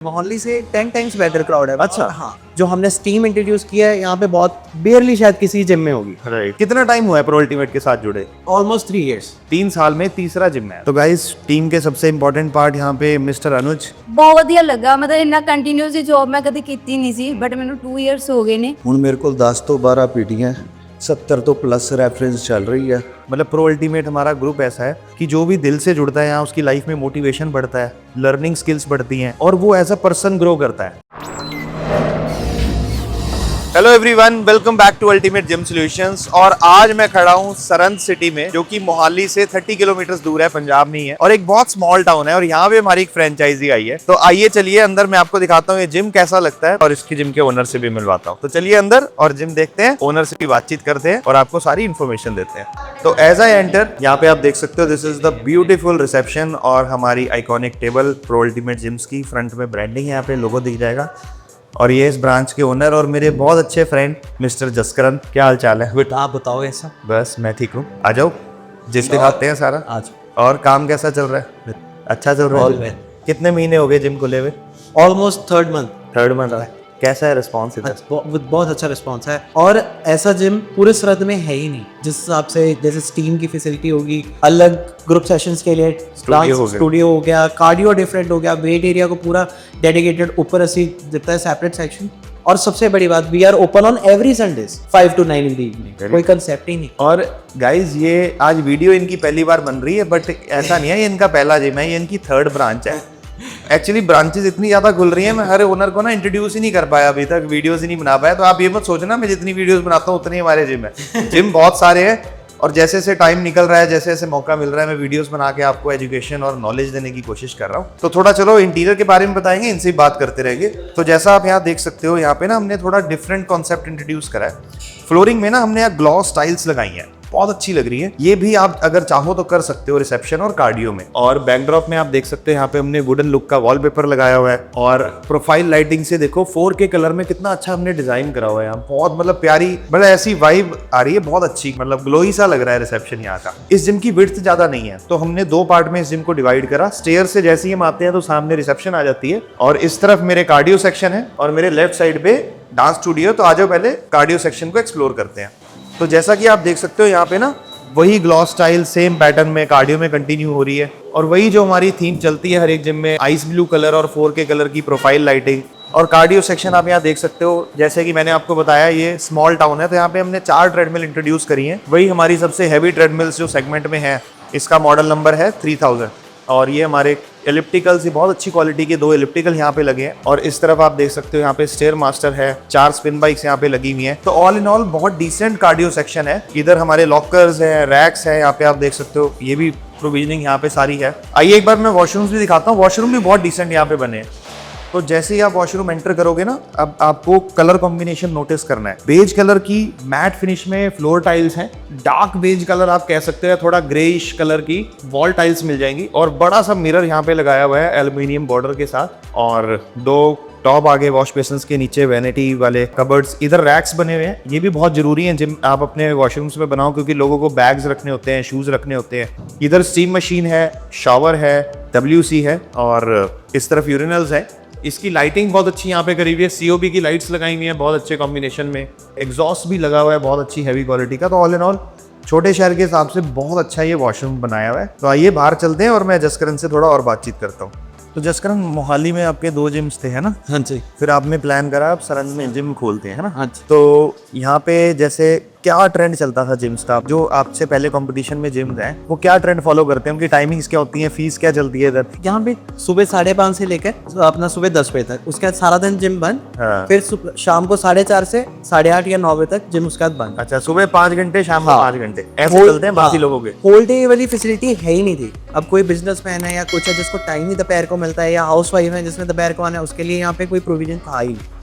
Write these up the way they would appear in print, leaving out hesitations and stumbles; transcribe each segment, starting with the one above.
मोहाली से 10 times better crowd है। अच्छा। हाँ, जो हमने स्टीम इंट्रोड्यूस किया है यहाँ पे बहुत बेयरली शायद किसी जिम में होगी। राइट। कितना टाइम हुआ है प्रो अल्टीमेट के साथ जुड़े? Almost 3 years. 3 साल में तीसरा जिम है। तो गाइस टीम के सबसे इंपॉर्टेंट पार्ट यहाँ पे मिस्टर अनुज। ਬਹੁਤ ਵਧੀਆ ਲੱਗਾ ਮਤਲਬ ਇੰਨਾ ਕੰਟੀਨਿਊਸਲੀ ਜੌਬ ਮੈਂ ਕਦੇ ਕੀਤੀ ਨਹੀਂ ਸੀ ਬਟ ਮੈਨੂੰ 2 ਇਅਰਸ ਹੋ ਗਏ ਨੇ। ਹੁਣ ਮੇਰੇ ਕੋਲ 10 ਤੋਂ 12 ਪੀਟੀਆਂ 70 ਤੋਂ प्लस रेफरेंस चल रही है। मतलब प्रो अल्टीमेट हमारा ग्रुप ऐसा है कि जो भी दिल से जुड़ता है यहाँ उसकी लाइफ में मोटिवेशन बढ़ता है, लर्निंग स्किल्स बढ़ती हैं और वो एज अ पर्सन ग्रो करता है। Hello everyone, welcome back to ultimate gym solutions. और आज मैं खड़ा हूँ सरंद सिटी में, जो कि मोहाली से 30 किलोमीटर दूर है, पंजाब में ही है और एक बहुत स्मॉल टाउन है। और यहाँ पे हमारी एक फ्रेंचाइजी आई है। तो आइए चलिए अंदर मैं आपको दिखाता हूँ ये जिम कैसा लगता है और इसकी जिम के ओनर से भी मिलवाता हूँ। तो चलिए अंदर और जिम देखते हैं, ओनर से भी बातचीत करते हैं और आपको सारी इन्फॉर्मेशन देते हैं। तो एज आई एंटर, यहाँ पे आप देख सकते हो this is the beautiful reception और हमारी iconic table pro ultimate gyms की। फ्रंट में ब्रांडिंग है, यहाँ पे लोगो दिख जाएगा। और ये इस ब्रांच के ओनर और मेरे बहुत अच्छे फ्रेंड मिस्टर जसकरण। क्या हाल चाल है? बेटा आप बताओ ऐसा। बस मैं ठीक हूँ, आ जाओ जिस दिखाते हैं सारा। आज और काम कैसा चल रहा है? अच्छा चल रहा All है। well. कितने महीने हो गए जिम को ले हुए? Almost third month. Third month है। कैसा है रिस्पॉन्स इधर? बहुत अच्छा रिस्पॉन्स है और ऐसा जिम पूरे सरहद में है ही नहीं। जिस हिसाब से जैसे स्टीम की फैसिलिटी होगी, अलग ग्रुप सेशंस के लिए स्टूडियो हो गया, कार्डियो डिफरेंट हो गया, वेट एरिया को पूरा डेडिकेटेड ऊपर ऐसी दिखता है सेपरेट सेक्शन। और सबसे बड़ी बात, we are open on every Sundays 5 to 9 in the evening. कोई कंसेप्ट ही नहीं। और गाइज ये आज वीडियो इनकी पहली बार बन रही है बट ऐसा नहीं है ये इनका पहला जिम है, ये इनकी थर्ड ब्रांच है। एक्चुअली ब्रांचेस इतनी ज्यादा खुल रही हैं, मैं हर ओनर को ना इंट्रोड्यूस ही नहीं कर पाया अभी तक, वीडियोस ही नहीं बना पाया। तो आप ये मत सोचना मैं जितनी वीडियोस बनाता हूँ उतनी हमारे जिम है। जिम बहुत सारे हैं और जैसे जैसे टाइम निकल रहा है, जैसे जैसे मौका मिल रहा है, मैं वीडियोस बना के आपको एजुकेशन और नॉलेज देने की कोशिश कर रहा हूँ। तो थोड़ा चलो इंटीरियर के बारे में बताएंगे, इनसे बात करते रहेंगे। तो जैसा आप यहाँ देख सकते हो, यहाँ पे ना हमने थोड़ा डिफरेंट कॉन्सेप्ट इंट्रोड्यूस करा है। फ्लोरिंग में ना हमने यहाँ ग्लॉस टाइल्स लगाई हैं, बहुत अच्छी लग रही है। ये भी आप अगर चाहो तो कर सकते हो रिसेप्शन और कार्डियो में। और बैकड्रॉप में आप देख सकते हो यहाँ पे हमने वुडन लुक का वॉलपेपर लगाया हुआ है और प्रोफाइल लाइटिंग से देखो 4K कलर में कितना अच्छा हमने डिजाइन करा हुआ है। यहाँ बहुत मतलब प्यारी, मतलब ऐसी वाइब आ रही है, बहुत अच्छी, मतलब ग्लोई सा लग रहा है रिसेप्शन यहाँ का। इस जिम की विड्थ ज्यादा नहीं है तो हमने 2 पार्ट में इस जिम को डिवाइड करा। स्टेयर से जैसे ही हम आते हैं तो सामने रिसेप्शन आ जाती है और इस तरफ मेरे कार्डियो सेक्शन है और मेरे लेफ्ट साइड पे डांस स्टूडियो। तो आ जाओ पहले कार्डियो सेक्शन को एक्सप्लोर करते हैं। तो जैसा कि आप देख सकते हो यहाँ पे ना वही ग्लॉस स्टाइल सेम पैटर्न में कार्डियो में कंटिन्यू हो रही है और वही जो हमारी थीम चलती है हर एक जिम में, आइस ब्लू कलर और 4K कलर की प्रोफाइल लाइटिंग। और कार्डियो सेक्शन आप यहाँ देख सकते हो, जैसे कि मैंने आपको बताया ये स्मॉल टाउन है तो यहाँ पे हमने 4 ट्रेडमिल इंट्रोड्यूस करी हैं। वही हमारी सबसे हैवी ट्रेडमिल्स जो सेगमेंट में है, इसका मॉडल नंबर है 3000। और ये हमारे एलिप्टिकल्स, ये बहुत अच्छी क्वालिटी के 2 एलिप्टिकल यहाँ पे लगे हैं। और इस तरफ आप देख सकते हो यहाँ पे स्टेयर मास्टर है, 4 स्पिन बाइक्स यहाँ पे लगी हुई हैं। तो ऑल इन ऑल बहुत डिसेंट कार्डियो सेक्शन है। इधर हमारे लॉकर्स है, रैक्स है, यहाँ पे आप देख सकते हो ये भी प्रोविजनिंग यहाँ पे सारी है। आइए एक बार मैं वॉशरूम्स भी दिखाता हूँ। वॉशरूम भी बहुत डिसेंट यहाँ पे बने हैं। तो जैसे ही आप वॉशरूम एंटर करोगे ना, अब आपको कलर कॉम्बिनेशन नोटिस करना है। बेज कलर की मैट फिनिश में फ्लोर टाइल्स हैं, डार्क बेज कलर आप कह सकते हो, थोड़ा ग्रेइश कलर की वॉल टाइल्स मिल जाएंगी और बड़ा सा मिरर यहाँ पे लगाया हुआ है एल्युमिनियम बॉर्डर के साथ। और 2 टॉप आगे वॉश बेसिन्स के नीचे वैनिटी वाले कबर्ड्स, इधर रैक्स बने हुए हैं। ये भी बहुत जरूरी है जिम आप अपने वॉशरूम्स में बनाओ क्योंकि लोगों को बैग्स रखने होते हैं, शूज रखने होते हैं। इधर स्टीम मशीन है, शावर है, WC है और इस तरफ यूरिनल्स है। इसकी लाइटिंग बहुत अच्छी यहाँ पे करी हुई है, COB की लाइट्स लगाई हुई हैं बहुत अच्छे कॉम्बिनेशन में। एग्जॉस्ट भी लगा हुआ है बहुत अच्छी हैवी क्वालिटी का। तो ऑल इन ऑल छोटे शहर के हिसाब से बहुत अच्छा ये वॉशरूम बनाया हुआ है। तो आइए बाहर चलते हैं और मैं जसकरण से थोड़ा और बातचीत करता हूँ। तो जसकरण, मोहाली में आपके 2 जिम्स थे है ना? हाँ जी। फिर आपने प्लान करा आप सरंद में जिम खोलते हैं, है ना? हाँ जी। तो यहाँ पे जैसे क्या ट्रेंड चलता था जिम्स का? जो आपसे पहले कंपटीशन में जिम्स हैं वो क्या ट्रेंड फॉलो करते हैं? उनकी टाइमिंग्स क्या होती हैं? फीस क्या चलती है इधर? यहाँ पे सुबह 5:30 से लेकर अपना सुबह 10 बजे तक, उसके बाद सारा दिन जिम बंद। हाँ। फिर शाम को 4:30 से 8:30 या 9 बजे तक जिम उसके बाद बंद। अच्छा, सुबह 5 घंटे, शाम को हाँ। 5 घंटे, ऐसे चलते हैं बाकी लोगों के। होल डे वाली फैसिलिटी है ही नहीं थी। अब कोई बिजनेसमैन है या कुछ है जिसको टाइम ही दोपहर को मिलता है, या हाउस वाइफ है जिसमें दोपहर को आना है, उसके लिए यहाँ पे कोई प्रोविजन था ही नहीं।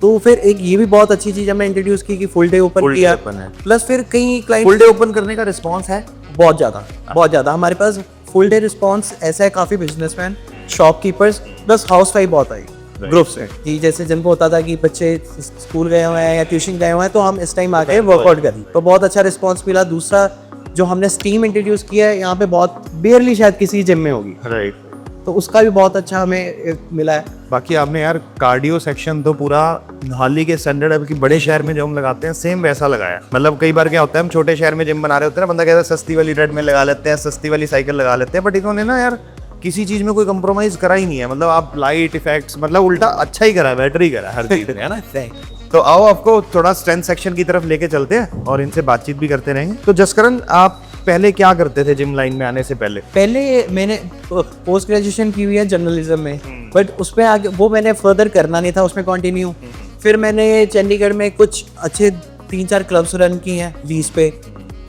तो फिर एक ये भी बहुत अच्छी चीज हमने इंट्रोड्यूस की कि फुल डे ओपन किया। प्लस फिर कई क्लाइंट फुल डे ओपन करने का रिस्पॉन्स है बहुत ज्यादा हमारे पास फुल डे रिस्पॉन्स ऐसा है। काफी businessman, shopkeepers plus house wife बहुत आई ग्रुप से कि जैसे जिनको होता था कि बच्चे स्कूल गए हुए हैं या ट्यूशन गए हुए हैं तो हम इस टाइम आ गए वर्कआउट करें, तो बहुत अच्छा रिस्पॉन्स मिला। दूसरा जो हमने स्टीम इंट्रोड्यूस किया है यहाँ पे बहुत बेयरली शायद किसी जिम में होगी। राइट। तो उसका भी बहुत अच्छा हमें मिला है। बाकी आपने यार कार्डियो सेक्शन तो पूरा मोहाली के स्टैंडर्ड अब की बड़े शहर में जो हम लगाते हैं सेम वैसा लगाया। मतलब कई बार क्या होता है हम छोटे शहर में जिम बना रहे होते हैं ना, बंदा कहता है सस्ती वाली ट्रेडमिल लगा लेते हैं, सस्ती वाली साइकिल लगा लेते हैं, बट इन्होंने ना यार किसी चीज में कोई कंप्रोमाइज करा ही नहीं है। मतलब आप लाइट इफेक्ट्स मतलब उल्टा अच्छा ही करा है, बेटर ही करा है हर चीज में, है ना। तो आओ आपको थोड़ा स्ट्रेंथ सेक्शन की तरफ लेके चलते हैं और इनसे बातचीत भी करते रहेंगे। तो जसकरण, आप पहले क्या करते थे जिम लाइन में आने से पहले? पहले मैंने पोस्ट ग्रेजुएशन की हुई है जर्नलिज्म में, बट उसमें आगे वो मैंने फर्दर करना नहीं था उसमें कंटिन्यू। फिर मैंने चंडीगढ़ में कुछ अच्छे 3-4 क्लब्स रन किए हैं लीज पे।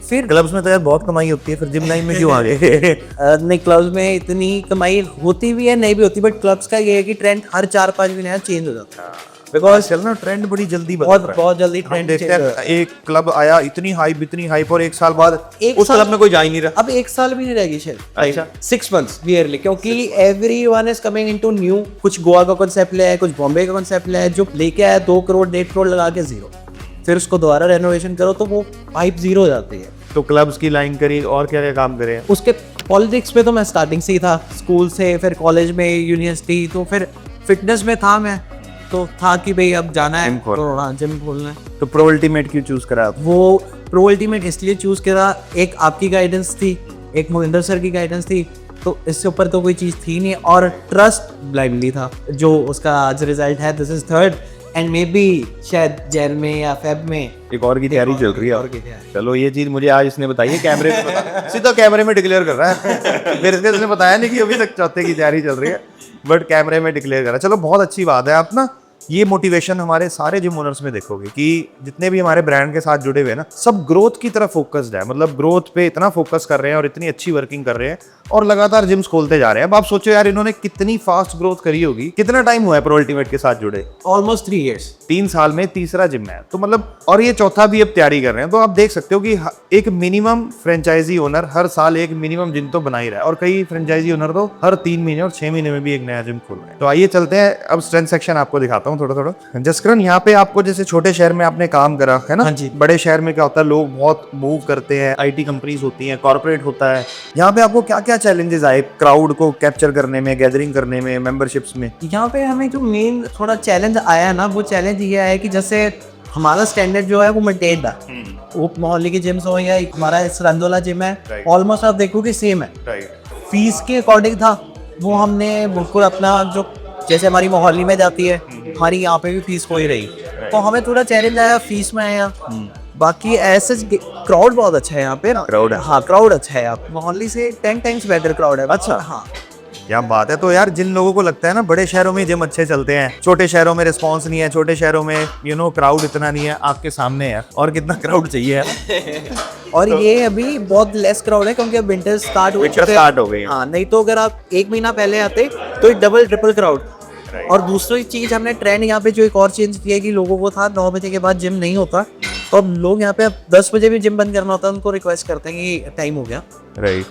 फिर क्लब्स में तो यार बहुत कमाई होती है, फिर जिम लाइन में क्यों आ गए? नहीं, क्लब्स में इतनी कमाई होती भी है, नहीं भी होती, बट क्लब्स का ये है कि ट्रेंड हर 4-5 महीने चेंज हो जाता है। बिकॉज चलना ट्रेंड बड़ी जल्दी बहुत जल्दी ट्रेंड देखते हैं एक क्लब आया इतनी हाइप और एक साल बाद उस क्लब में कोई जा ही नहीं रहा। अब 1 साल भी नहीं रहेगी शायद। अच्छा। 6 months वीयरली, क्योंकि everyone is coming into new. कुछ गोवा का कॉन्सेप्ट ले है, कुछ बॉम्बे का कॉन्सेप्ट ले है, जो लेके आया 2 करोड़ 1.5 करोड़ लगा के जीरो, फिर उसको दोबारा रेनोवेशन करो तो वो पाइप जीरो हो जाती है। तो क्लब्स की लाइन करी और क्या क्या काम करे? उसके पॉलिटिक्स में तो मैं स्टार्टिंग से ही था, स्कूल से, फिर कॉलेज में, यूनिवर्सिटी, तो फिर फिटनेस में था मैं, तो था कि भाई अब जाना है तो हाँ जिम खोलना है। तो प्रो अल्टीमेट क्यों चूज करा? वो प्रो अल्टीमेट इसलिए चूज करा, एक आपकी गाइडेंस थी, एक मोहिंदर सर की गाइडेंस थी, तो इससे ऊपर तो कोई चीज़ थी नहीं, और ट्रस्ट ब्लाइंडली था जो उसका आज रिजल्ट है। This is 3rd and may be शायद जैन में या फेब में एक और की तैयारी चल रही है। और की तैयारी। चलो ये चीज मुझे आज इसने बताई है, कैमरे में सीधा कैमरे में डिक्लेयर कर रहा है। मेरे से इसने बताया नहीं कि अभी तक चौथे की तैयारी चल रही है, बट कैमरे में डिक्लेयर कर रहा है। चलो बहुत अच्छी बात है। आप ना ये मोटिवेशन हमारे सारे जिम ओनर्स में देखोगे कि जितने भी हमारे ब्रांड के साथ जुड़े हुए हैं ना, सब ग्रोथ की तरफ फोकस्ड है। मतलब ग्रोथ पे इतना फोकस कर रहे हैं और इतनी अच्छी वर्किंग कर रहे हैं और लगातार जिम्स खोलते जा रहे हैं। अब आप सोचो यार इन्होंने कितनी फास्ट ग्रोथ करी होगी। कितना टाइम हुआ है प्रो अल्टीमेट के साथ जुड़े? Almost 3 years। 3 साल में तीसरा जिम है, तो मतलब और ये चौथा भी अब तैयारी कर रहे हैं। तो आप देख सकते हो कि एक मिनिमम फ्रेंचाइजी ओनर हर साल एक मिनिमम जिम तो बना ही रहा है, और कई फ्रेंचाइजी ओनर तो हर 3 महीने और 6 महीने में भी एक नया जिम खोल रहे हैं। तो आइए चलते हैं, अब स्ट्रेंथ सेक्शन आपको दिखाता हूँ थोड़ा। जसकरण, यहाँ पे आपको जैसे छोटे शहर में आपने काम करा है ना, हाँ जी। बड़े शहर में क्या होता है, लोग बहुत मूव करते हैं, IT कंपनीज होती हैं, कॉर्पोरेट होता है। यहाँ पे आपको क्या क्या चैलेंजेस आए क्राउड को कैप्चर करने में, गैदरिंग करने में, मेंबरशिप्स में? यहाँ पे हमें जो मेन थोड़ा चैलेंज आया ना, वो चैलेंज ये है कि जैसे हमारा स्टैंडर्ड जो है वो मेंटेन्ड है। वो मोहाली की जिम्स हो या हमारा सरंदोला जिम है, ऑलमोस्ट आप देखो कि सेम है। फीस के अकॉर्डिंग था वो, हमने बिल्कुल अपना जो जैसे हमारी मोहाली में जाती है, हमारी यहाँ पे भी फीस हो ही रही, तो हमें थोड़ा चैलेंज आया फीस में आया। बाकी ऐसे क्राउड बहुत अच्छा है यहाँ पे ना। क्राउड है? हाँ, क्राउड अच्छा है। आप मोहाली से 10 times बेटर क्राउड है। अच्छा। हाँ, क्या बात है। तो यार जिन लोगों को लगता है ना बड़े शहरों में जिम अच्छे चलते हैं, छोटे शहरों में रिस्पांस नहीं है, छोटे शहरों में क्राउड इतना नहीं है, आपके सामने है और कितना क्राउड चाहिए और ये अभी बहुत लेस क्राउड है क्योंकि अब विंटर स्टार्ट हो विंटर स्टार्ट हो गई है। हाँ, नहीं तो अगर आप 1 महीना पहले आते तो डबल ट्रिपल क्राउड। और दूसरी चीज हमने ट्रेंड यहाँ पे जो एक और चेंज किया है कि लोगों को था 9 बजे के बाद जिम नहीं होता, तो अब लोग यहाँ पे 10 बजे भी जिम बंद करना होता है, उनको रिक्वेस्ट करते हैं कि टाइम हो गया। राइट।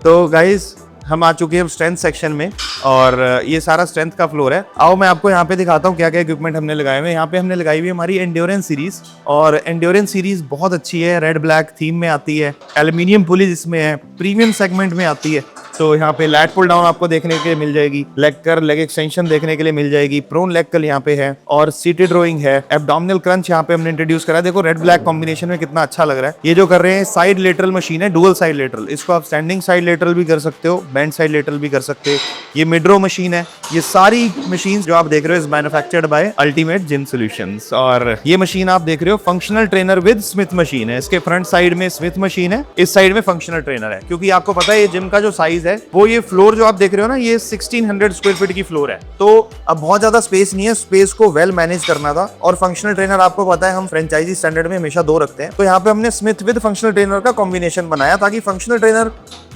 तो गाइज हम आ चुके हैं स्ट्रेंथ सेक्शन में, और ये सारा स्ट्रेंथ का फ्लोर है। आओ मैं आपको यहाँ पे दिखाता हूँ क्या क्या इक्विपमेंट हमने लगाए हुए हैं। यहाँ पे हमने लगाई हुई है हमारी एंड्योरेंस सीरीज, और एंड्योरेंस सीरीज बहुत अच्छी है, रेड ब्लैक थीम में आती है, एल्यूमिनियम पुलीज इसमें है, प्रीमियम सेगमेंट में आती है। तो यहाँ पे लैट पुल डाउन आपको देखने के लिए मिल जाएगी, लेग कर लेग एक्सटेंशन देखने के लिए मिल जाएगी, प्रोन लेग कल यहाँ पे है, और सीटेड रोइंग है, एब्डोमिनल क्रंच यहाँ पे हमने इंट्रोड्यूस करा है। देखो रेड ब्लैक कॉम्बिनेशन में कितना अच्छा लग रहा है। ये जो कर रहे हैं साइड लेटरल मशीन है, डुअल साइड लेटरल, इसको आप स्टैंडिंग साइड लेटरल भी कर सकते हो, बेंड साइड लेटरल भी कर सकते हो। ये मिडरो मशीन है। ये सारी मशीन जो आप देख रहे हो is manufactured by ultimate gym solutions. और ये मशीन आप देख रहे हो functional trainer with Smith machine है। इसके फ्रंट साइड में स्मिथ मशीन है, इस साइड में फंक्शनल ट्रेनर है, क्योंकि आपको पता है ये जिम का जो साइज है वो, ये फ्लोर जो आप देख रहे हो ना, ये 1600 स्क्वायर फीट की फ्लोर है, तो अब बहुत ज्यादा स्पेस नहीं है, स्पेस को वेल मैनेज करना था। और फंक्शनल ट्रेनर आपको पता है हम फ्रेंचाइजी स्टैंडर्ड में हमेशा 2 रखते हैं, तो यहाँ पे हमने स्मिथ विद फंक्शनल ट्रेनर का कॉम्बिनेशन बनाया ताकि फंक्शनल ट्रेनर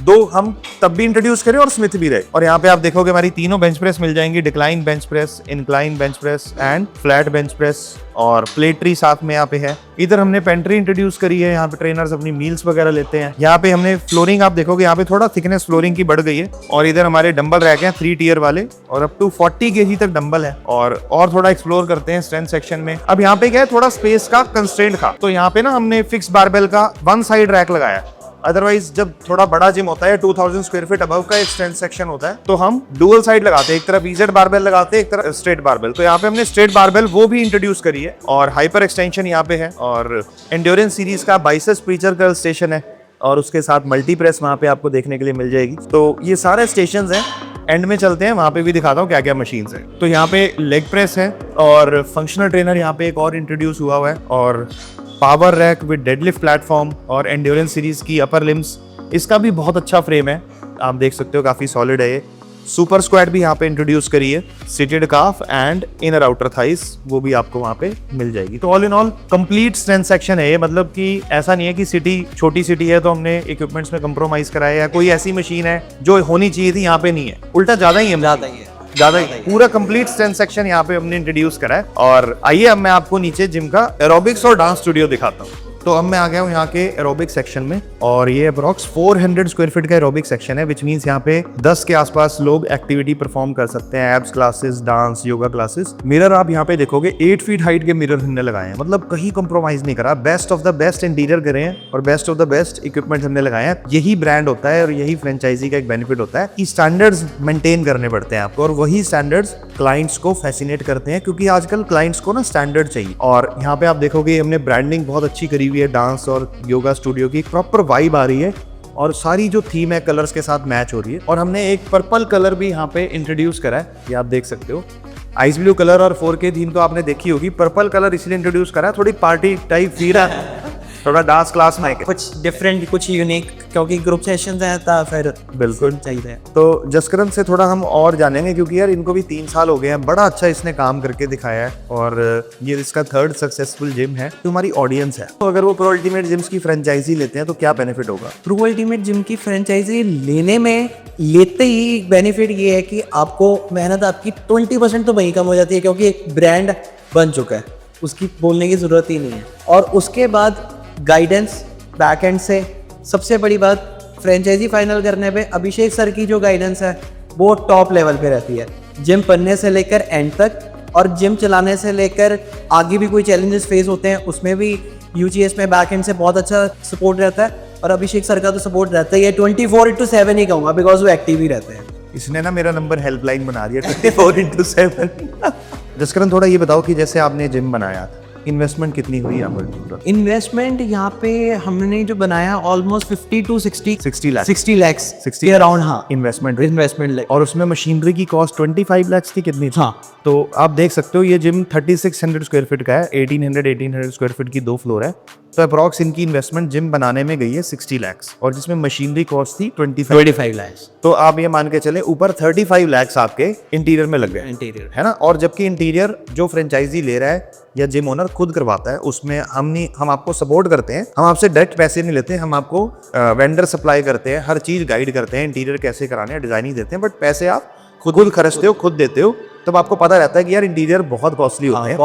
2 हम तब भी इंट्रोड्यूस करें और स्मिथ भी रहे। और यहाँ पे आप देखोगे हमारी तीनों बेंच प्रेस मिल जाएंगी, decline bench press, incline bench press and flat bench press, और प्लेट्री साथ में यहाँ पे है। इधर हमने पेंट्री इंट्रोड्यूस करी है, यहाँ पे ट्रेनर्स अपनी मील्स वगैरह लेते हैं। यहाँ पे हमने फ्लोरिंग आप देखोगे यहाँ पे थोड़ा थिकनेस फ्लोरिंग की बढ़ गई है, और इधर हमारे डंबल रैक हैं 3 टियर वाले, और अप टू 40 kg तक डंबल है। और थोड़ा एक्सप्लोर करते हैं स्ट्रेंथ सेक्शन में। अब यहाँ पे क्या है, थोड़ा स्पेस का कंस्ट्रेंट था, तो यहाँ पे ना हमने फिक्स बारबेल का 1 साइड रैक लगाया, अदरवाइज जब थोड़ा बड़ा जिम होता है 2000 स्क्वायर फीट अबव का एक स्ट्रेंथ सेक्शन होता है तो हम डुअल साइड लगाते हैं, एक तरफ इजेड बारबेल लगाते हैं, एक तरफ स्ट्रेट बारबेल। तो यहाँ पे हमने स्ट्रेट बारबेल वो भी इंट्रोड्यूस करी है और हाइपर एक्सटेंशन यहाँ पे है और एंड्योरेंस सीरीज का बाइसेप्स प्रीचर कर्ल स्टेशन है और उसके साथ मल्टी प्रेस वहाँ पे आपको देखने के लिए मिल जाएगी। तो ये सारे स्टेशंस हैं, एंड में चलते हैं वहाँ पे भी दिखाता हूँ क्या क्या मशीन्स हैं। तो यहाँ पे लेग प्रेस है और फंक्शनल ट्रेनर यहाँ पे एक और इंट्रोड्यूस हुआ है और power rack with deadlift platform और एंड्योरेंस सीरीज की अपर लिम्स, इसका भी बहुत अच्छा फ्रेम है, आप देख सकते हो काफ़ी सॉलिड है ये। सुपर स्क्वाड भी यहाँ पे इंट्रोड्यूस करी है, seated calf and inner outer thighs, वो भी आपको वहाँ पे मिल जाएगी। तो all in all complete strength section है ये, मतलब कि ऐसा नहीं है कि सिटी छोटी सिटी है तो हमने इक्विपमेंट्स में कंप्रोमाइज कराया या कोई ऐसी मशीन है जो होनी चाहिए थी यहाँ पे नहीं है, उल्टा ज्यादा ही है, ज्यादा ही पूरा कंप्लीट स्ट्रेंथ सेक्शन यहाँ पे हमने इंट्रोड्यूस करा है। और आइए अब मैं आपको नीचे जिम का एरोबिक्स और डांस स्टूडियो दिखाता हूँ। तो अब मैं आ गया हूँ यहाँ के एरोबिक सेक्शन में और ये अप्रॉक्स 400 स्क्वायर फीट का एरोबिक सेक्शन है, विच मीन्स यहाँ पे 10 के आसपास लोग एक्टिविटी परफॉर्म कर सकते हैं, abs classes, dance, yoga classes. Mirror आप यहाँ पे देखोगे 8 फीट हाइट के मिरर हमने लगाए हैं, मतलब कहीं कॉम्प्रोमाइज नहीं करा, best of the best interior करे हैं और best of the best equipment हमने लगाए हैं। यही ब्रांड होता है और यही फ्रेंचाइजी का एक बेनिफिट होता है कि स्टैंडर्ड्स मेंटेन करने पड़ते हैं आपको और वही स्टैंडर्ड्स क्लाइंट्स को फैसिनेट करते हैं, क्योंकि आजकल क्लाइंट्स को ना स्टैंडर्ड चाहिए। और यहाँ पे आप देखोगे हमने ब्रांडिंग बहुत अच्छी करी हुई है, डांस और योगा स्टूडियो की प्रॉपर वाइब आ रही है और सारी जो थीम है कलर्स के साथ मैच हो रही है। और हमने एक पर्पल कलर भी यहाँ पे इंट्रोड्यूस करा है, ये आप देख सकते हो। आइस ब्लू कलर और 4K थीम तो आपने देखी होगी, पर्पल कलर इसलिए इंट्रोड्यूस करा है, थोड़ी पार्टी टाइप फील है, थोड़ा डांस क्लास में कुछ डिफरेंट, कुछ यूनिक, क्योंकि ग्रुप सेशंस हैं तो फिर बिल्कुल चाहिए। तो जसकरण से थोड़ा हम और जानेंगे, क्योंकि यार इनको भी 3 साल हो गए हैं, बड़ा अच्छा इसने काम करके दिखाया है और ये इसका 3rd सक्सेसफुल जिम है। तो हमारी ऑडियंस है, तो अगर वो प्रो अल्टीमेट जिम्स की फ्रेंचाइजी लेते हैं तो क्या बेनिफिट होगा? प्रो अल्टीमेट जिम की फ्रेंचाइजी लेते ही बेनिफिट ये है कि आपको मेहनत आपकी 20% तो वहीं कम हो जाती है, क्योंकि एक ब्रांड बन चुका है, उसकी बोलने की ज़रूरत ही नहीं है। और उसके बाद गाइडेंस बैक एंड से, सबसे बड़ी बात फ्रेंचाइजी फाइनल करने पे अभिषेक सर की जो गाइडेंस है वो टॉप लेवल पे रहती है, जिम बनने से लेकर एंड तक, और जिम चलाने से लेकर आगे भी कोई चैलेंजेस फेस होते हैं उसमें भी यूजीएस में बैक एंड से बहुत अच्छा सपोर्ट रहता है। और अभिषेक सर का तो सपोर्ट रहता ही है, 24/7 ही कहूँगा, बिकॉज वो एक्टिव ही रहते हैं। इसने ना मेरा नंबर हेल्पलाइन बना दिया 24/7। जसकरण थोड़ा ये बताओ कि जैसे आपने जिम बनाया, इन्वेस्टमेंट कितनी हुई यहाँ पर? इन्वेस्टमेंट यहाँ पे हमने जो बनाया ऑलमोस्ट 50 to 60 लाख 60 lakhs 60 के अराउंड, हाँ इन्वेस्टमेंट। और उसमें मशीनरी की कॉस्ट 25 लाख की कितनी थी? हाँ। तो आप देख सकते हो ये जिम 3600 स्क्वायर फीट का है, 1800 स्क्वायर फीट की 2 फ्लोर है। तो अप्रॉक्स इनकी इन्वेस्टमेंट जिम बनाने में गई है 60 लाख और जिसमें मशीनरी कॉस्ट थी 25 lakhs। तो आप ये मान के चले ऊपर 35 लाख आपके इंटीरियर में लग गए, इंटीरियर है ना। और जबकि इंटीरियर जो फ्रेंचाइजी ले रहा है या जिम ओनर खुद करवाता है, उसमें हम आपको सपोर्ट करते हैं, हम आपसे डायरेक्ट पैसे नहीं लेते, हम आपको वेंडर सप्लाई करते हैं, हर चीज गाइड करते हैं, इंटीरियर कैसे कराने हैं, डिजाइनिंग देते हैं, बट पैसे आप खुद खर्चते हो, खुद देते हो। तब आपको पता रहता है कि यार इंटीरियर बहुत कॉस्टली होता है,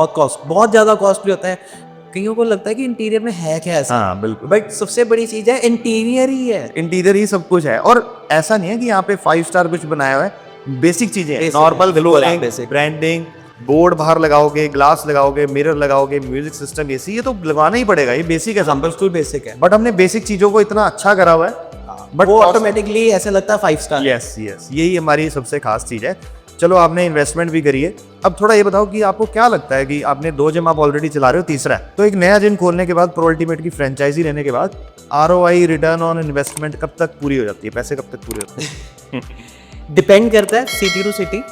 बहुत ज्यादा कॉस्टली होता है। कईयों को लगता है कि इंटीरियर में है क्या ऐसा, हाँ बिल्कुल, बट सबसे बड़ी चीज है इंटीरियर ही है, इंटीरियर ही सब कुछ है। और ऐसा नहीं है कि यहाँ पे 5 स्टार कुछ बनाया हुआ है, बेसिक चीजें हैं, नॉर्मल ब्रांडिंग, बोर्ड बाहर लगाओगे, ग्लास लगाओगे, मिरर लगाओगे, म्यूजिक सिस्टम, एसी, ये तो लगाना ही पड़ेगा, ये बेसिक है, बिल्कुल बेसिक है। बट हमने बेसिक चीजों को इतना अच्छा करा हुआ है, बट वो ऑटोमेटिकली ऐसे लगता है 5 स्टार। यस, यही हमारी सबसे खास चीज है। चलो आपने इन्वेस्टमेंट भी करी है, अब थोड़ा ये बताओ कि आपको क्या लगता है कि आपने 2 जिम आप ऑलरेडी चला रहे हो, तीसरा है, तो एक नया जिम खोलने के बाद, प्रो अल्टीमेट की फ्रेंचाइजी लेने के बाद ROI रिटर्न ऑन इन्वेस्टमेंट कब तक पूरी हो जाती है, पैसे कब तक पूरे होते हैं? डिपेंड करता है सिटी टू सिटी,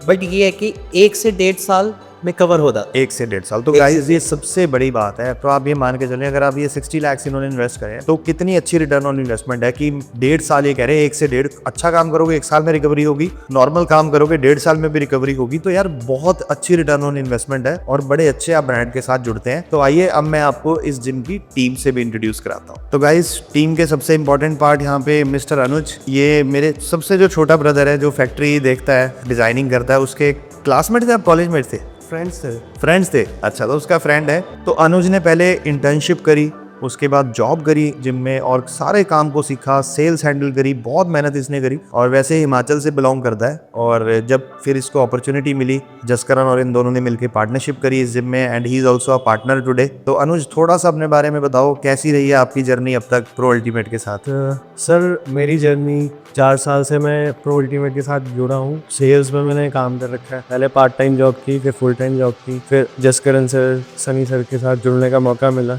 बट ये है कि 1 से 1.5 साल में कवर होता है। 1 से 1.5 साल, तो गाइस ये सबसे बड़ी बात है। तो आप ये मान के चलें, अगर आप ये 60 लाख इन्होंने इन्वेस्ट करे तो कितनी अच्छी रिटर्न ऑन इन्वेस्टमेंट है कि 1.5 साल, ये कह रहे हैं 1 से 1.5, अच्छा काम करोगे 1 साल में रिकवरी होगी, नॉर्मल काम करोगे 1.5 साल में भी रिकवरी होगी। तो यार बहुत अच्छी रिटर्न ऑन इन्वेस्टमेंट है और बड़े अच्छे आप ब्रांड के साथ जुड़ते हैं। तो आइए अब मैं आपको इस जिम की टीम से भी इंट्रोड्यूस कराता हूँ। तो गाइस टीम के सबसे इंपॉर्टेंट पार्ट यहाँ पे मिस्टर अनुज, ये मेरे सबसे जो छोटा ब्रदर है, जो फैक्ट्री देखता है, डिजाइनिंग करता है, उसके क्लासमेट थे, आप कॉलेज मेट थे? फ्रेंड्स थे। अच्छा, तो उसका फ्रेंड है। तो अनुज ने पहले इंटर्नशिप करी उसके बाद जॉब करी जिम में और सारे काम को सीखा, सेल्स हैंडल करी, बहुत मेहनत इसने करी और वैसे हिमाचल से बिलोंग करता है। और जब फिर इसको अपॉर्चुनिटी मिली, जसकरण और इन दोनों ने मिलकर पार्टनरशिप करी इस जिम में and he is also a partner today. तो अनुज, थोड़ा सा अपने बारे में बताओ, कैसी रही है आपकी जर्नी अब तक प्रो अल्टीमेट के साथ? सर मेरी जर्नी 4 साल से मैं प्रो अल्टीमेट के साथ जुड़ा हूँ। सेल्स में मैंने काम कर रखा है, पहले पार्ट टाइम जॉब की, फिर फुल टाइम जॉब की, फिर जसकरण सर, सनी सर के साथ जुड़ने का मौका मिला।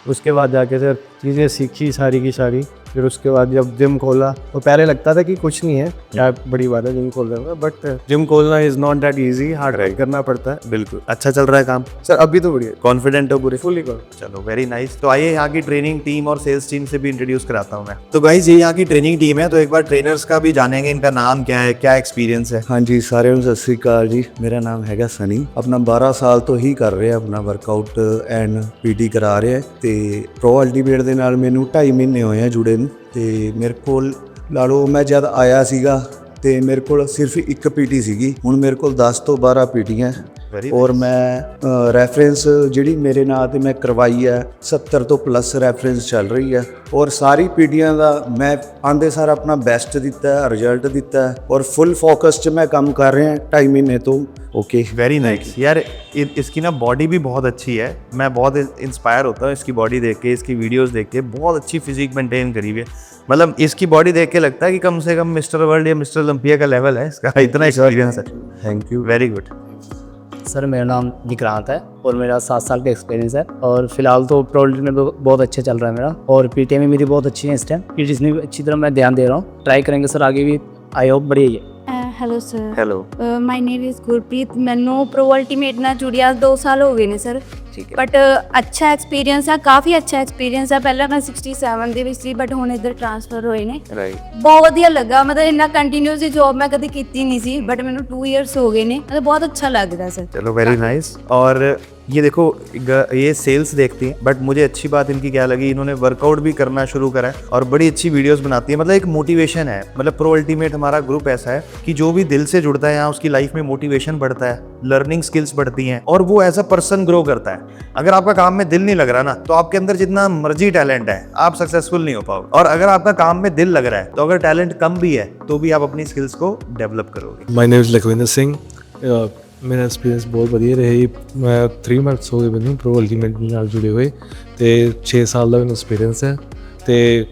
उसके बाद जाके सर चीज़ें सीखी सारी की सारी। फिर उसके बाद जब जिम खोला तो पहले लगता था कि कुछ नहीं है, क्या बड़ी बात है जिम खोल रहे हो, बट जिम खोलना is not that easy, hard work करना पड़ता है। बिल्कुल। अच्छा चल रहा है काम? सर अभी तो बढ़िया, कॉन्फिडेंट हो पूरे? फुली कर। चलो वेरी नाइस। तो आइए यहाँ की ट्रेनिंग टीम और सेल्स टीम से भी इंट्रोड्यूस कराता हूँ मैं। तो गाइस, ये यहाँ की ट्रेनिंग टीम है, तो एक बार ट्रेनर्स का भी जानेंगे, इनका नाम क्या है, क्या एक्सपीरियंस है। हाँ जी, सारे ਨੂੰ ਸਤਿ ਸ੍ਰੀ ਅਕਾਲ ਜੀ। ਮੇਰਾ ਨਾਮ ਹੈਗਾ ਸਨੀ। ਆਪਣਾ 12 ਸਾਲ ਤੋਂ ਹੀ ਕਰ ਰਿਹਾ ਆਪਣਾ ਵਰਕਆਊਟ ਐਂਡ ਪੀਟੀ ਕਰਾ ਰਿਹਾ ਤੇ ਪ੍ਰੋ ਅਲਟੀਮੇਟ ਦੇ ਨਾਲ ਮੈਨੂੰ 2.5 ਮਹੀਨੇ ਹੋਏ ਆ ਜੁੜੇ ਨੂੰ। ਤੇ ਮੇਰੇ ਕੋਲ ਲਾ ਲਓ ਮੈਂ ਜਦ ਆਇਆ ਸੀਗਾ ਤੇ ਮੇਰੇ ਕੋਲ ਸਿਰਫ ਇੱਕ ਪੀਟੀ ਸੀਗੀ, ਹੁਣ ਮੇਰੇ ਕੋਲ 10 ਤੋਂ 12 ਪੀਟੀਆਂ ਔਰ ਮੈਂ ਰੈਫਰੈਂਸ ਜਿਹੜੀ ਮੇਰੇ ਨਾਂ ਤੇ ਮੈਂ ਕਰਵਾਈ ਹੈ 70 ਤੋਂ ਪਲੱਸ ਰੈਫਰੈਂਸ ਚੱਲ ਰਹੀ ਹੈ ਔਰ ਸਾਰੀ ਪੀਟੀਆਂ ਦਾ ਮੈਂ ਆਂਦੇ ਸਾਰ ਆਪਣਾ ਬੈਸਟ ਦਿੱਤਾ ਹੈ, ਰਿਜ਼ਲਟ ਦਿੱਤਾ ਹੈ ਔਰ ਫੁੱਲ ਫੋਕਸ 'ਚ मैं काम कर रहे हैं 2.5 महीने तो। ओके, वेरी नाइस यार। इसकी ना बॉडी भी बहुत अच्छी है, मैं बहुत इंस्पायर होता हूँ इसकी बॉडी देख के, इसकी वीडियोस देख के। बहुत अच्छी फिजिक मेंटेन करी हुई है, मतलब इसकी बॉडी देख के लगता है कि कम से कम मिस्टर वर्ल्ड या मिस्टर ओलंपिया का लेवल है इसका, इतना एक्सपीरियंस है। Thank you. Very good. Sir मेरा नाम विक्रांत है और मेरा 7 साल का एक्सपीरियंस है और फिलहाल तो प्रो अल्टीमेट में बहुत अच्छा चल रहा है मेरा और पीटीएम में मेरी बहुत अच्छी है इस टाइम। पीटी में अच्छी तरह मैं ध्यान दे रहा हूँ, ट्राई करेंगे सर आगे भी, आई होप बढ़िया ही है। Hello sir. Hello. My name is Gurpreet. ਮੈਨੂੰ ਪ੍ਰੋ ਅਲਟੀਮੇਟ ਨਾਲ ਜੁੜਿਆ 2 ਸਾਲ ਹੋ ਗਏ ਨੇ ਸਰ। ਠੀਕ ਹੈ। ਬਟ ਅੱਛਾ ਐਕਸਪੀਰੀਅੰਸ ਹੈ, ਕਾਫੀ ਅੱਛਾ ਐਕਸਪੀਰੀਅੰਸ ਹੈ। ਪਹਿਲਾਂ ਮੈਂ 67 ਦੇ ਵਿੱਚ ਸੀ ਬਟ ਹੁਣ ਇੱਧਰ ਟ੍ਰਾਂਸਫਰ ਹੋਏ ਨੇ। राइट। ਬਹੁਤ ਵਧੀਆ ਲੱਗਾ, ਮਤਲਬ ਇੰਨਾ ਕੰਟੀਨਿਊਸਲੀ ਜੌਬ ਮੈਂ ਕਦੇ ਕੀਤੀ ਨਹੀਂ ਸੀ ਬਟ ਮੈਨੂੰ 2 ਇਅਰਸ ਹੋ ਗਏ ਨੇ, ਮਤਲਬ ਬਹੁਤ ਅੱਛਾ ਲੱਗਦਾ ਸਰ। चलो वेरी नाइस। और ये देखो, ये सेल्स देखती हैं, बट मुझे अच्छी बात इनकी क्या लगी, इन्होंने वर्कआउट भी करना शुरू करा है और बड़ी अच्छी वीडियोस बनाती है। मतलब एक मोटिवेशन है, मतलब प्रो अल्टीमेट हमारा ग्रुप ऐसा है कि जो भी दिल से जुड़ता है यहाँ उसकी लाइफ में मोटिवेशन बढ़ता है, लर्निंग स्किल्स बढ़ती हैं और वो एज अ पर्सन ग्रो करता है। अगर आपका काम में दिल नहीं लग रहा ना, तो आपके अंदर जितना मर्जी टैलेंट है आप सक्सेसफुल नहीं हो पाओगे। और अगर आपका काम में दिल लग रहा है, तो अगर टैलेंट कम भी है तो भी आप अपनी स्किल्स को डेवलप करोगे। ਮਾਈ ਨੇਮ ਇਜ਼ ਲਖਵਿੰਦਰ ਸਿੰਘ। ਮੇਰਾ ਐਕਸਪੀਰੀਅੰਸ ਬਹੁਤ ਵਧੀਆ ਰਿਹਾ ਜੀ। ਮੈਂ 3 ਮੰਥਸ ਹੋ ਗਏ ਮੈਨੂੰ ਪ੍ਰੋ ਅਲਟੀਮੇਟ ਨਾਲ ਜੁੜੇ ਹੋਏ ਤੇ 6 ਸਾਲ ਦਾ ਮੈਨੂੰ ਐਕਸਪੀਰੀਅੰਸ ਹੈ। ਤੇ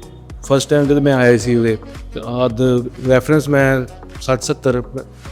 ਫਸਟ ਟਾਈਮ ਜਦ ਮੈਂ ਆਇਆ ਸੀ ਉਹਦੇ ਆਦ ਰੈਫਰੈਂਸ ਮੈਂ 60-70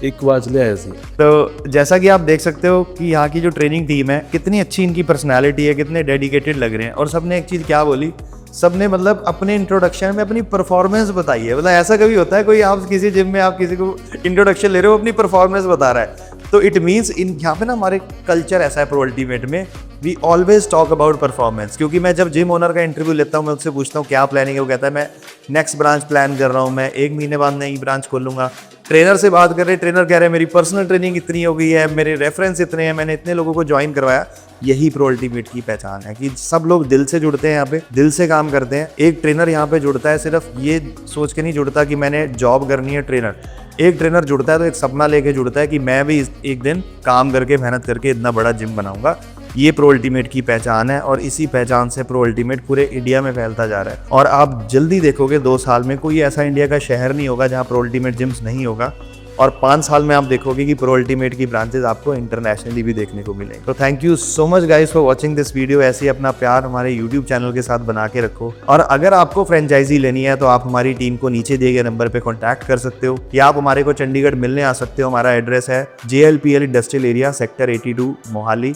एक बार चले आया सी। तो जैसा कि आप देख सकते हो कि यहाँ की जो ट्रेनिंग टीम है, कितनी अच्छी इनकी पर्सनालिटी है, कितने डेडिकेटेड लग रहे हैं। और सबने एक चीज़ क्या बोली, सबने मतलब अपने इंट्रोडक्शन में अपनी परफॉर्मेंस बताई है। मतलब ऐसा कभी होता है कोई आप किसी जिम में आप किसी को इंट्रोडक्शन ले रहे हो, अपनी परफॉर्मेंस बता रहा है, तो इट मीन्स इन यहाँ पे ना हमारे कल्चर ऐसा है प्रो अल्टीमेट में, we always talk about performance. क्योंकि मैं जब जिम ओनर का इंटरव्यू लेता हूँ, मैं उससे पूछता हूँ क्या प्लानिंग है, वो कहता है मैं नेक्स्ट ब्रांच प्लान कर रहा हूँ, मैं 1 महीने बाद नई ब्रांच खोलूँगा। ट्रेनर से बात कर रहे, ट्रेनर कह रहे हैं मेरी पर्सनल ट्रेनिंग इतनी हो गई है, मेरे रेफरेंस इतने हैं, मैंने इतने लोगों को ज्वाइन करवाया। यही प्रो अल्टीमेट की पहचान है कि सब लोग दिल से जुड़ते हैं, यहाँ पे दिल से काम करते हैं। एक ट्रेनर यहाँ पे जुड़ता है सिर्फ ये सोच के नहीं जुड़ता कि मैंने जॉब करनी है ट्रेनर। एक ट्रेनर जुड़ता है तो एक सपना लेके जुड़ता है कि मैं भी एक दिन काम करके मेहनत करके इतना बड़ा जिम बनाऊंगा। ये प्रो अल्टीमेट की पहचान है और इसी पहचान से प्रो अल्टीमेट पूरे इंडिया में फैलता जा रहा है। और आप जल्दी देखोगे 2 साल में कोई ऐसा इंडिया का शहर नहीं होगा जहाँ प्रो अल्टीमेट जिम्स नहीं होगा। और 5 साल में आप देखोगे कि प्रो अल्टीमेट की ब्रांचेस आपको इंटरनेशनली भी देखने को मिलेंगे। तो thank you so much guys for watching this video. ऐसे ही अपना प्यार हमारे यूट्यूब चैनल के साथ बना के रखो। और अगर आपको फ्रेंचाइजी लेनी है तो आप हमारी टीम को नीचे दिए गए नंबर पे कॉन्टैक्ट कर सकते हो या आप हमारे को चंडीगढ़ मिलने आ सकते हो। हमारा एड्रेस है JLPL industrial area sector 82 Mohali.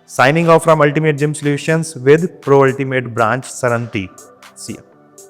Signing off from ultimate gym solutions with pro ultimate branch सरंती। See you.